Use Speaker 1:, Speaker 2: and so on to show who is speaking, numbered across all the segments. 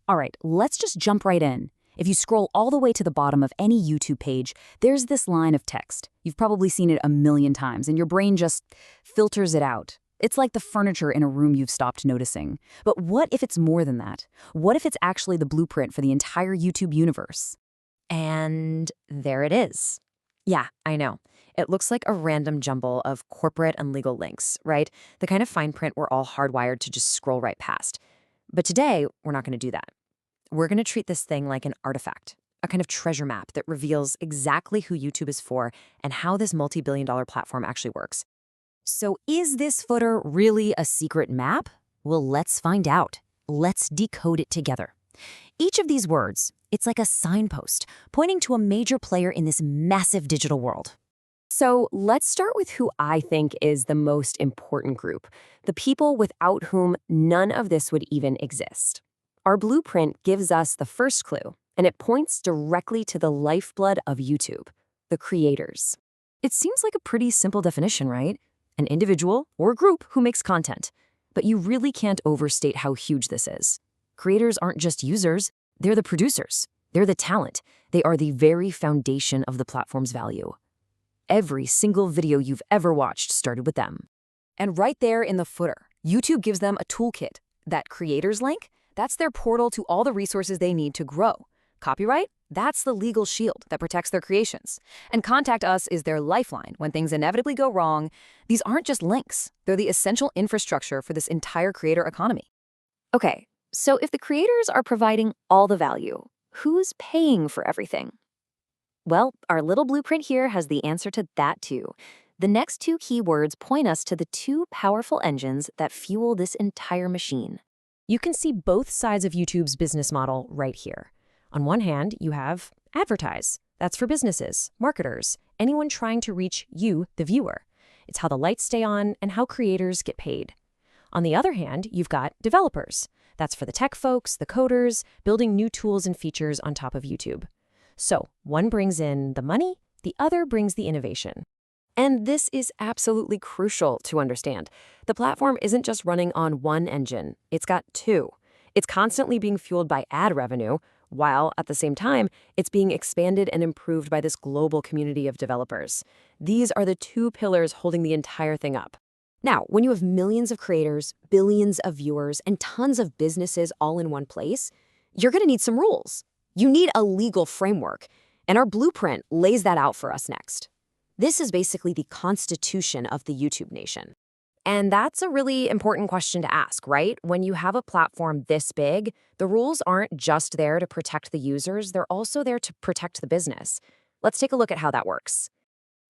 Speaker 1: All right, let's just jump right in. If you scroll all the way to the bottom of any YouTube page, there's this line of text. You've probably seen it a million times, and your brain just filters it out. It's like the furniture in a room you've stopped noticing. But what if it's more than that? What if it's actually the blueprint for the entire YouTube universe?
Speaker 2: And there it is. Yeah, I know. It looks like a random jumble of corporate and legal links, right? The kind of fine print we're all hardwired to just scroll right past. But today, we're not going to do that. We're going to treat this thing like an artifact, a kind of treasure map that reveals exactly who YouTube is for and how this multi-billion-dollar platform actually works.
Speaker 1: So is this footer really a secret map? Well, let's find out. Let's decode it together. Each of these words, it's like a signpost pointing to a major player in this massive digital world.
Speaker 3: So let's start with who I think is the most important group, the people without whom none of this would even exist. Our blueprint gives us the first clue, and it points directly to the lifeblood of YouTube, the creators.
Speaker 1: It seems like a pretty simple definition, right? An individual or group who makes content. But you really can't overstate how huge this is. Creators aren't just users, they're the producers. They're the talent. They are the very foundation of the platform's value. Every single video you've ever watched started with them. And right there in the footer, YouTube gives them a toolkit. That creators link, that's their portal to all the resources they need to grow. Copyright, that's the legal shield that protects their creations. And Contact Us is their lifeline when things inevitably go wrong. These aren't just links, they're the essential infrastructure for this entire creator economy.
Speaker 3: Okay, so if the creators are providing all the value, who's paying for everything? Well, our little blueprint here has the answer to that too. The next two keywords point us to the two powerful engines that fuel this entire machine.
Speaker 2: You can see both sides of YouTube's business model right here. On one hand, you have advertise. That's for businesses, marketers, anyone trying to reach you, the viewer. It's how the lights stay on and how creators get paid. On the other hand, you've got developers. That's for the tech folks, the coders, building new tools and features on top of YouTube. So one brings in the money, the other brings the innovation.
Speaker 3: And this is absolutely crucial to understand. The platform isn't just running on one engine, it's got two. It's constantly being fueled by ad revenue, while at the same time, it's being expanded and improved by this global community of developers. These are the two pillars holding the entire thing up. Now, when you have millions of creators, billions of viewers, and tons of businesses all in one place, you're going to need some rules. You need a legal framework, and our blueprint lays that out for us next. This is basically the constitution of the YouTube nation. And that's a really important question to ask, right? When you have a platform this big, the rules aren't just there to protect the users, they're also there to protect the business. Let's take a look at how that works.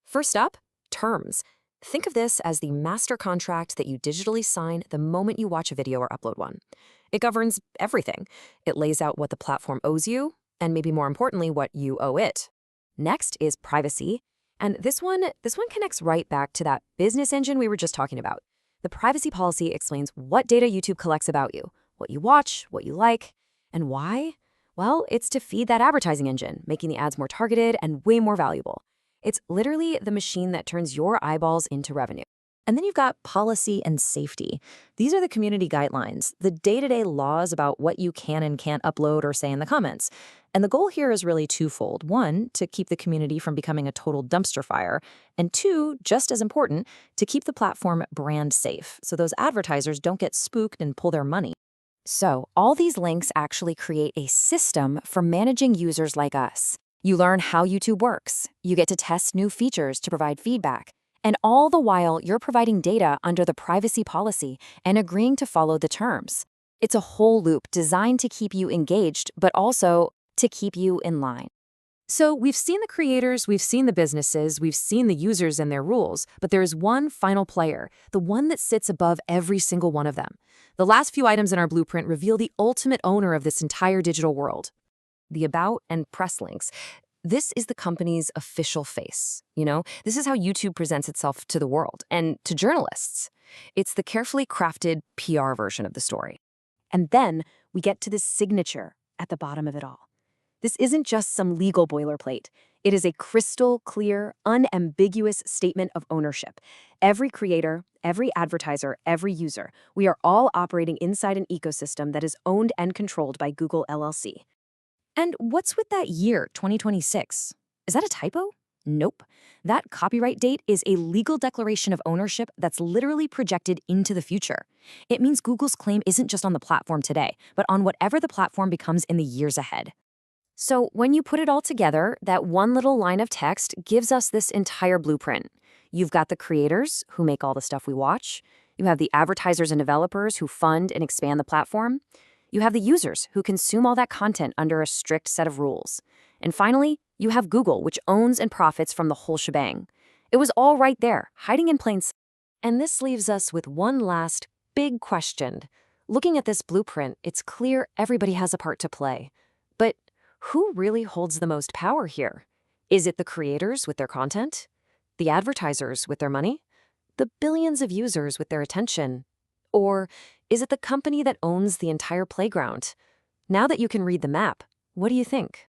Speaker 3: First up, terms. Think of this as the master contract that you digitally sign the moment you watch a video or upload one. It governs everything. It lays out what the platform owes you, and maybe more importantly, what you owe it. Next is privacy. And this one connects right back to that business engine we were just talking about. The privacy policy explains what data YouTube collects about you, what you watch, what you like, and why. Well, it's to feed that advertising engine, making the ads more targeted and way more valuable. It's literally the machine that turns your eyeballs into revenue.
Speaker 2: And then you've got policy and safety. These are the community guidelines, the day-to-day laws about what you can and can't upload or say in the comments. And the goal here is really twofold. One, to keep the community from becoming a total dumpster fire. And two, just as important, to keep the platform brand safe, so those advertisers don't get spooked and pull their money.
Speaker 1: So all these links actually create a system for managing users like us. You learn how YouTube works. You get to test new features to provide feedback. And all the while, you're providing data under the privacy policy and agreeing to follow the terms. It's a whole loop designed to keep you engaged, but also to keep you in line.
Speaker 2: So we've seen the creators, we've seen the businesses, we've seen the users and their rules, but there is one final player, the one that sits above every single one of them. The last few items in our blueprint reveal the ultimate owner of this entire digital world.
Speaker 3: The about and press links. This is the company's official face, This is how YouTube presents itself to the world and to journalists. It's the carefully crafted PR version of the story. And then we get to this signature at the bottom of it all. This isn't just some legal boilerplate. It is a crystal clear, unambiguous statement of ownership. Every creator, every advertiser, every user, we are all operating inside an ecosystem that is owned and controlled by Google LLC.
Speaker 1: And what's with that year, 2026? Is that a typo? Nope. That copyright date is a legal declaration of ownership that's literally projected into the future. It means Google's claim isn't just on the platform today, but on whatever the platform becomes in the years ahead. So when you put it all together, that one little line of text gives us this entire blueprint. You've got the creators who make all the stuff we watch. You have the advertisers and developers who fund and expand the platform. You have the users who consume all that content under a strict set of rules. And finally, you have Google, which owns and profits from the whole shebang. It was all right there, hiding in plain sight. And this leaves us with one last big question. Looking at this blueprint, it's clear everybody has a part to play. But who really holds the most power here? Is it the creators with their content? The advertisers with their money? The billions of users with their attention? Or is it the company that owns the entire playground? Now that you can read the map, what do you think?